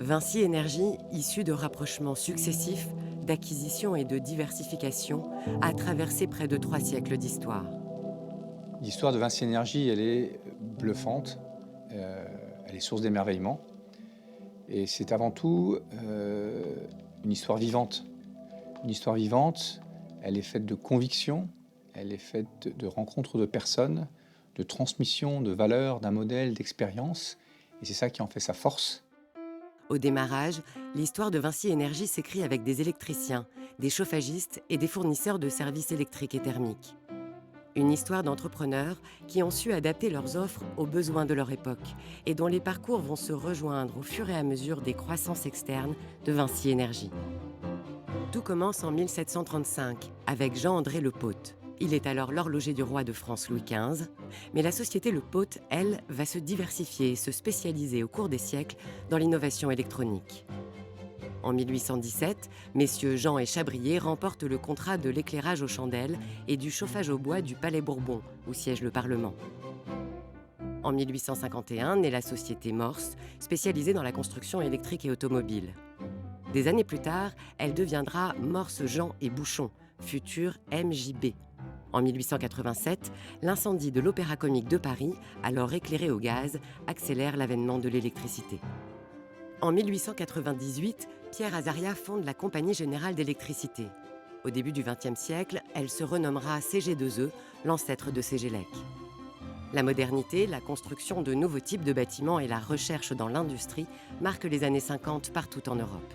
Vinci Énergie, issu de rapprochements successifs, d'acquisitions et de diversification, a traversé près de 3 siècles d'histoire. L'histoire de Vinci Énergie, elle est bluffante, elle est source d'émerveillement. Et c'est avant tout une histoire vivante. Une histoire vivante, elle est faite de convictions, elle est faite de rencontres de personnes, de transmission de valeurs, d'un modèle, d'expérience. Et c'est ça qui en fait sa force. Au démarrage, l'histoire de Vinci Énergie s'écrit avec des électriciens, des chauffagistes et des fournisseurs de services électriques et thermiques. Une histoire d'entrepreneurs qui ont su adapter leurs offres aux besoins de leur époque et dont les parcours vont se rejoindre au fur et à mesure des croissances externes de Vinci Énergie. Tout commence en 1735 avec Jean-André Le Pot. Il est alors l'horloger du roi de France Louis XV, mais la société Le Pot, elle, va se diversifier et se spécialiser au cours des siècles dans l'innovation électronique. En 1817, messieurs Jean et Chabrier remportent le contrat de l'éclairage aux chandelles et du chauffage au bois du Palais Bourbon, où siège le Parlement. En 1851, naît la société Morse, spécialisée dans la construction électrique et automobile. Des années plus tard, elle deviendra Morse Jean et Bouchon, futur MJB. En 1887, l'incendie de l'Opéra-Comique de Paris, alors éclairé au gaz, accélère l'avènement de l'électricité. En 1898, Pierre Azaria fonde la Compagnie Générale d'Électricité. Au début du XXe siècle, elle se renommera CG2E, l'ancêtre de Cégélec. La modernité, la construction de nouveaux types de bâtiments et la recherche dans l'industrie marquent les années 50 partout en Europe.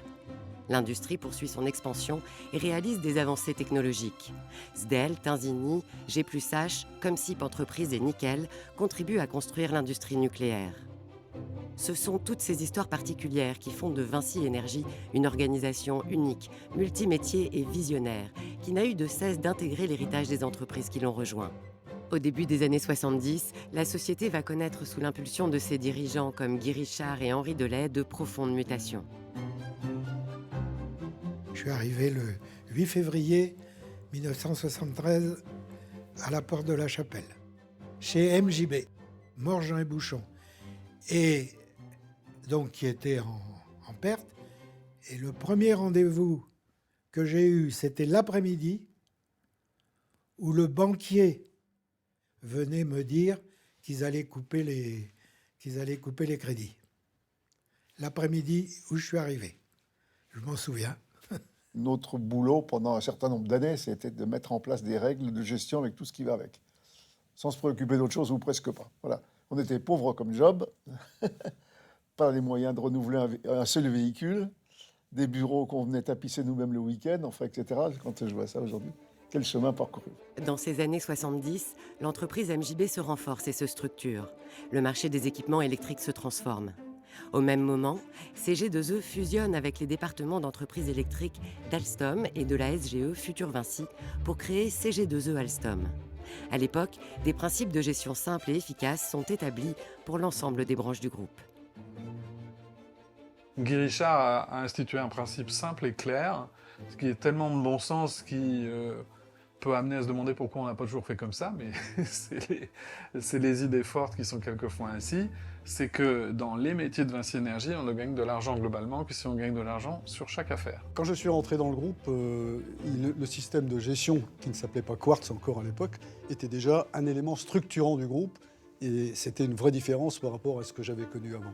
L'industrie poursuit son expansion et réalise des avancées technologiques. SDEL, Tinzini, G+H, Comsip Entreprises et Nickel contribuent à construire l'industrie nucléaire. Ce sont toutes ces histoires particulières qui font de Vinci Énergie une organisation unique, multimétier et visionnaire, qui n'a eu de cesse d'intégrer l'héritage des entreprises qui l'ont rejoint. Au début des années 70, la société va connaître sous l'impulsion de ses dirigeants comme Guy Richard et Henri Delay de profondes mutations. Je suis arrivé le 8 février 1973 à la porte de la Chapelle, chez MJB, Morse Jean et Bouchon, et donc qui était en perte. Et le premier rendez-vous que j'ai eu, c'était l'après-midi, où le banquier venait me dire qu'ils allaient couper les crédits. L'après-midi où je suis arrivé, je m'en souviens. Notre boulot pendant un certain nombre d'années, c'était de mettre en place des règles de gestion avec tout ce qui va avec, sans se préoccuper d'autre chose ou presque pas. Voilà. On était pauvres comme job, pas les moyens de renouveler un seul véhicule, des bureaux qu'on venait tapisser nous-mêmes le week-end, enfin, etc. Quand je vois ça aujourd'hui, quel chemin parcouru. Dans ces années 70, l'entreprise MJB se renforce et se structure. Le marché des équipements électriques se transforme. Au même moment, CG2E fusionne avec les départements d'entreprises électriques d'Alstom et de la SGE Futur Vinci pour créer CG2E Alstom. À l'époque, des principes de gestion simples et efficaces sont établis pour l'ensemble des branches du groupe. Guy Richard a institué un principe simple et clair, ce qui est tellement de bon sens qui peut amener à se demander pourquoi on n'a pas toujours fait comme ça, mais c'est les idées fortes qui sont quelquefois ainsi. C'est que dans les métiers de Vinci Énergie, on ne gagne de l'argent globalement que si on gagne de l'argent sur chaque affaire. Quand je suis rentré dans le groupe, le système de gestion, qui ne s'appelait pas Quartz encore à l'époque, était déjà un élément structurant du groupe, et c'était une vraie différence par rapport à ce que j'avais connu avant.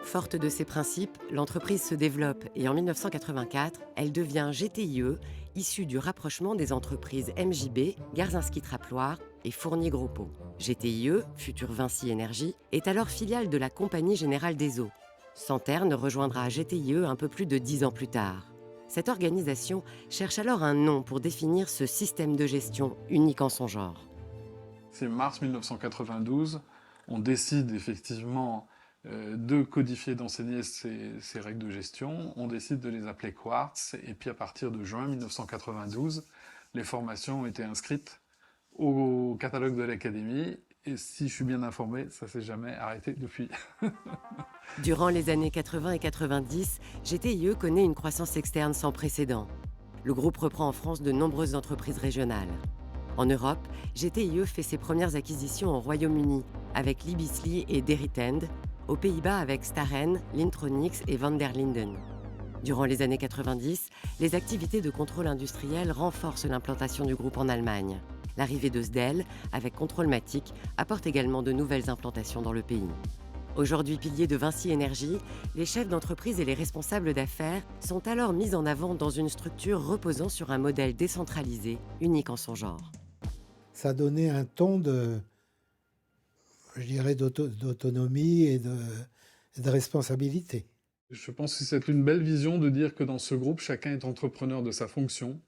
Forte de ces principes, l'entreprise se développe et en 1984, elle devient GTIE, issue du rapprochement des entreprises MJB, Garzinski-Traploir et Fournier-Groppo. GTIE, futur Vinci Énergie, est alors filiale de la Compagnie Générale des Eaux. Santerne rejoindra GTIE un peu plus de 10 ans plus tard. Cette organisation cherche alors un nom pour définir ce système de gestion unique en son genre. C'est mars 1992, on décide effectivement de codifier, d'enseigner ces règles de gestion. On décide de les appeler Quartz, et puis à partir de juin 1992, les formations ont été inscrites au catalogue de l'Académie, et si je suis bien informé, ça s'est jamais arrêté depuis. Durant les années 80 et 90, GTIE connaît une croissance externe sans précédent. Le groupe reprend en France de nombreuses entreprises régionales. En Europe, GTIE fait ses premières acquisitions au Royaume-Uni, avec Libisli et Derritend. aux Pays-Bas avec Staren, Lintronix et Van der Linden. Durant les années 90, les activités de contrôle industriel renforcent l'implantation du groupe en Allemagne. L'arrivée de SDEL, avec Controlmatic, apporte également de nouvelles implantations dans le pays. Aujourd'hui piliers de Vinci Énergie, les chefs d'entreprise et les responsables d'affaires sont alors mis en avant dans une structure reposant sur un modèle décentralisé, unique en son genre. Ça a donné un ton d'autonomie et de responsabilité. Je pense que c'est une belle vision de dire que dans ce groupe, chacun est entrepreneur de sa fonction,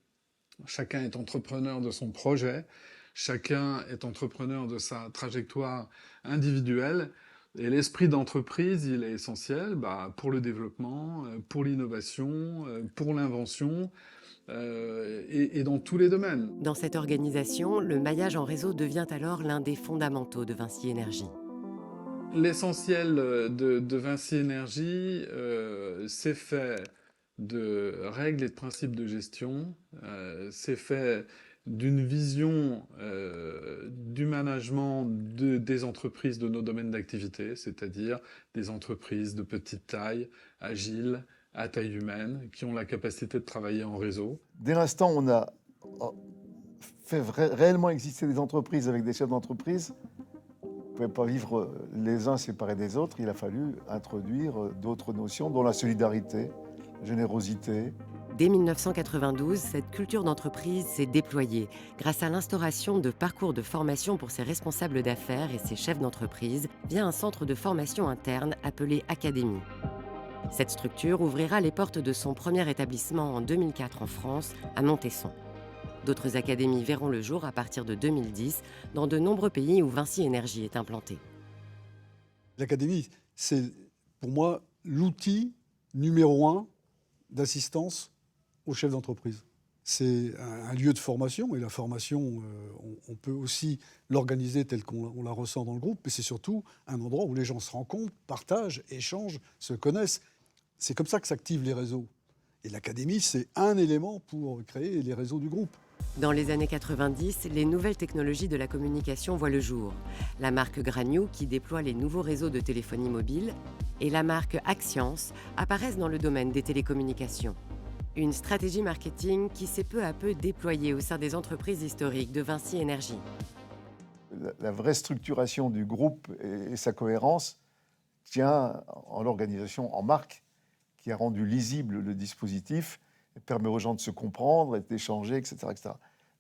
chacun est entrepreneur de son projet, chacun est entrepreneur de sa trajectoire individuelle. Et l'esprit d'entreprise, il est essentiel pour le développement, pour l'innovation, pour l'invention, et dans tous les domaines. Dans cette organisation, le maillage en réseau devient alors l'un des fondamentaux de Vinci Énergie. L'essentiel de Vinci Énergie, c'est fait de règles et de principes de gestion, c'est fait d'une vision du management des entreprises de nos domaines d'activité, c'est-à-dire des entreprises de petite taille, agiles, à taille humaine, qui ont la capacité de travailler en réseau. Dès l'instant où on a fait réellement exister des entreprises avec des chefs d'entreprise, on ne pouvait pas vivre les uns séparés des autres. Il a fallu introduire d'autres notions, dont la solidarité, la générosité. Dès 1992, cette culture d'entreprise s'est déployée grâce à l'instauration de parcours de formation pour ses responsables d'affaires et ses chefs d'entreprise via un centre de formation interne appelé Académie. Cette structure ouvrira les portes de son premier établissement en 2004 en France, à Montesson. D'autres académies verront le jour à partir de 2010 dans de nombreux pays où Vinci Énergie est implantée. L'académie, c'est pour moi l'outil numéro 1 d'assistance aux chefs d'entreprise. C'est un lieu de formation, et la formation, on peut aussi l'organiser telle qu'on la ressent dans le groupe, mais c'est surtout un endroit où les gens se rencontrent, partagent, échangent, se connaissent. C'est comme ça que s'activent les réseaux. Et l'académie, c'est un élément pour créer les réseaux du groupe. Dans les années 90, les nouvelles technologies de la communication voient le jour. La marque Gragnou, qui déploie les nouveaux réseaux de téléphonie mobile, et la marque Axience apparaissent dans le domaine des télécommunications. Une stratégie marketing qui s'est peu à peu déployée au sein des entreprises historiques de Vinci Énergie. La vraie structuration du groupe et sa cohérence tient en l'organisation en marque, qui a rendu lisible le dispositif, et permet aux gens de se comprendre et d'échanger, etc., etc.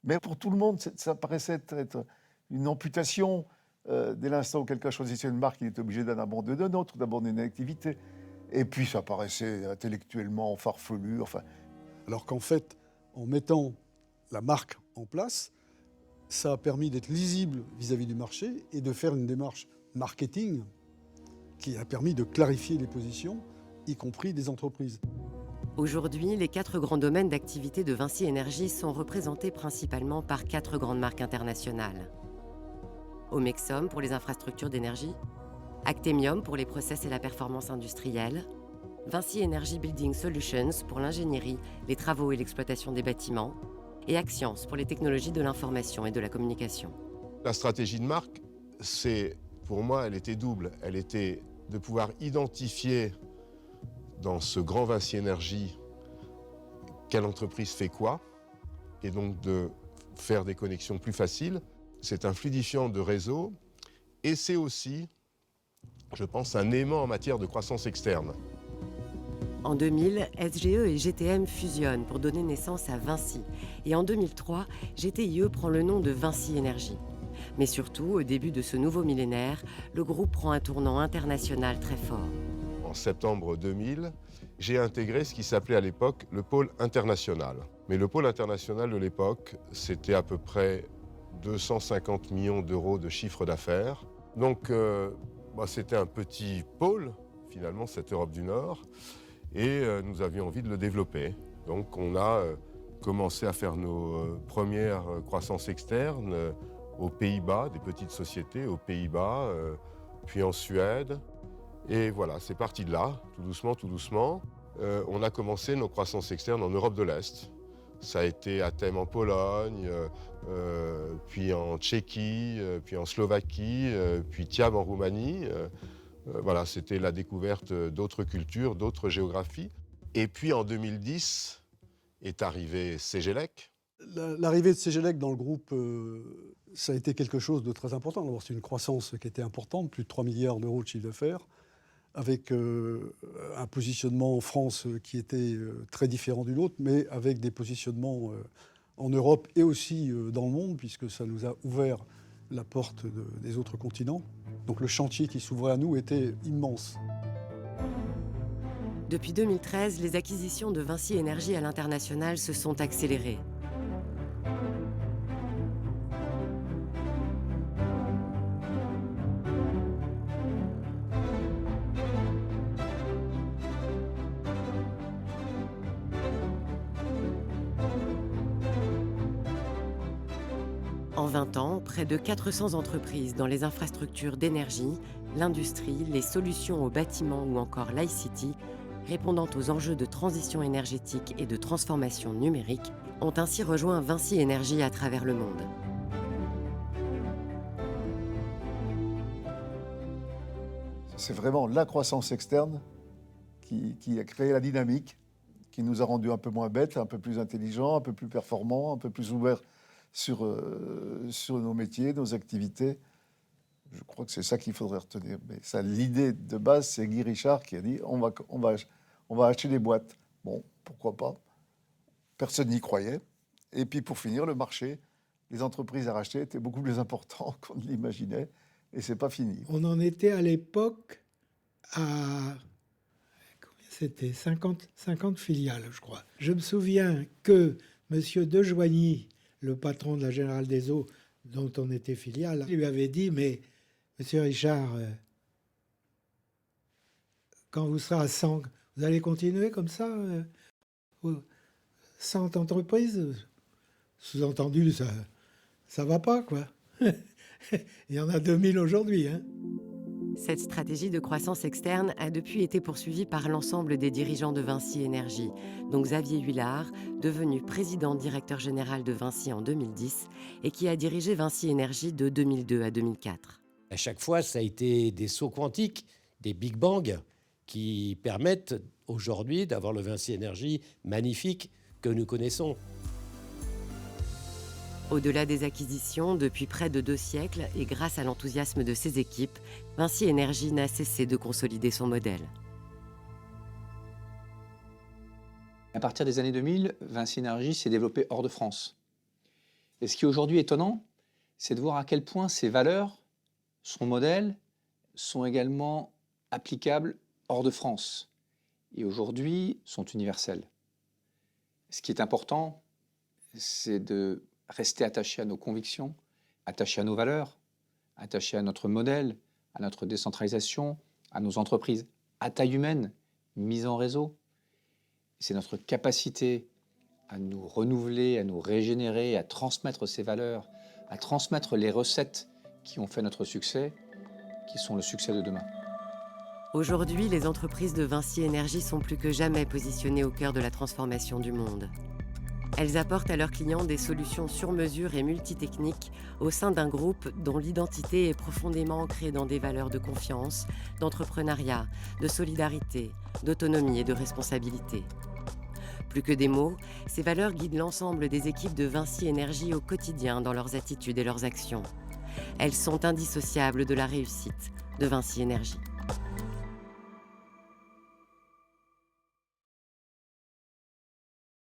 Mais pour tout le monde, ça paraissait être une amputation. Dès l'instant où quelqu'un choisissait une marque, il était obligé d'en abandonner une autre, d'abandonner une activité. Et puis ça paraissait intellectuellement farfelu. Enfin. Alors qu'en fait, en mettant la marque en place, ça a permis d'être lisible vis-à-vis du marché et de faire une démarche marketing qui a permis de clarifier les positions, y compris des entreprises. Aujourd'hui, les 4 grands domaines d'activité de Vinci Énergie sont représentés principalement par 4 grandes marques internationales. Omexom pour les infrastructures d'énergie, Actemium pour les process et la performance industrielle, Vinci Energy Building Solutions pour l'ingénierie, les travaux et l'exploitation des bâtiments, et Axience pour les technologies de l'information et de la communication. La stratégie de marque, pour moi, elle était double. Elle était de pouvoir identifier dans ce grand Vinci Énergie quelle entreprise fait quoi, et donc de faire des connexions plus faciles. C'est un fluidifiant de réseau, et c'est aussi, je pense, un aimant en matière de croissance externe. En 2000, SGE et GTM fusionnent pour donner naissance à Vinci. Et en 2003, GTIE prend le nom de Vinci Énergie. Mais surtout, au début de ce nouveau millénaire, le groupe prend un tournant international très fort. En septembre 2000, j'ai intégré ce qui s'appelait à l'époque le pôle international. Mais le pôle international de l'époque, c'était à peu près 250 millions d'euros de chiffre d'affaires. Donc, c'était un petit pôle, finalement, cette Europe du Nord. Et nous avions envie de le développer. Donc on a commencé à faire nos premières croissances externes aux Pays-Bas, des petites sociétés aux Pays-Bas, puis en Suède. Et voilà, c'est parti de là, tout doucement, tout doucement. On a commencé nos croissances externes en Europe de l'Est. Ça a été à Thème en Pologne, puis en Tchéquie, puis en Slovaquie, puis Tiam en Roumanie. Voilà, c'était la découverte d'autres cultures, d'autres géographies. Et puis en 2010 est arrivé Cegelec. L'arrivée de Cegelec dans le groupe, ça a été quelque chose de très important. D'abord, c'est une croissance qui était importante, plus de 3 milliards d'euros de chiffre d'affaires, avec un positionnement en France qui était très différent du nôtre, mais avec des positionnements en Europe et aussi dans le monde, puisque ça nous a ouvert la porte des autres continents. Donc le chantier qui s'ouvrait à nous était immense. Depuis 2013, les acquisitions de Vinci Énergie à l'international se sont accélérées. En 20 ans, près de 400 entreprises dans les infrastructures d'énergie, l'industrie, les solutions au bâtiment ou encore l'ICT, répondant aux enjeux de transition énergétique et de transformation numérique, ont ainsi rejoint Vinci Énergie à travers le monde. C'est vraiment la croissance externe qui a créé la dynamique, qui nous a rendus un peu moins bêtes, un peu plus intelligents, un peu plus performants, un peu plus ouverts sur nos métiers, nos activités. Je crois que c'est ça qu'il faudrait retenir. Mais ça, l'idée de base, c'est Guy Richard qui a dit on va acheter des boîtes. Bon, pourquoi pas. Personne n'y croyait. Et puis pour finir, le marché, les entreprises à racheter étaient beaucoup plus importants qu'on ne l'imaginait. Et c'est pas fini. On en était à l'époque à combien c'était 50 filiales, je crois. Je me souviens que M. Dejoigny, le patron de la Générale des Eaux, dont on était filiale, lui avait dit, mais M. Richard, quand vous serez à 100, vous allez continuer comme ça 100 entreprises, sous-entendu, ça va pas, quoi. Il y en a 2000 aujourd'hui. Hein. Cette stratégie de croissance externe a depuis été poursuivie par l'ensemble des dirigeants de Vinci Énergie, dont Xavier Huillard, devenu président-directeur général de Vinci en 2010 et qui a dirigé Vinci Énergie de 2002 à 2004. À chaque fois, ça a été des sauts quantiques, des Big Bang, qui permettent aujourd'hui d'avoir le Vinci Énergie magnifique que nous connaissons. Au-delà des acquisitions, depuis près de 2 siècles et grâce à l'enthousiasme de ses équipes, Vinci Énergie n'a cessé de consolider son modèle. À partir des années 2000, Vinci Énergie s'est développé hors de France. Et ce qui est aujourd'hui étonnant, c'est de voir à quel point ces valeurs, son modèle, sont également applicables hors de France. Et aujourd'hui, sont universelles. Ce qui est important, c'est de rester attaché à nos convictions, attaché à nos valeurs, attaché à notre modèle, à notre décentralisation, à nos entreprises à taille humaine, mises en réseau. C'est notre capacité à nous renouveler, à nous régénérer, à transmettre ces valeurs, à transmettre les recettes qui ont fait notre succès, qui sont le succès de demain. Aujourd'hui, les entreprises de Vinci Énergie sont plus que jamais positionnées au cœur de la transformation du monde. Elles apportent à leurs clients des solutions sur mesure et multitechniques au sein d'un groupe dont l'identité est profondément ancrée dans des valeurs de confiance, d'entrepreneuriat, de solidarité, d'autonomie et de responsabilité. Plus que des mots, ces valeurs guident l'ensemble des équipes de Vinci Énergie au quotidien dans leurs attitudes et leurs actions. Elles sont indissociables de la réussite de Vinci Énergie.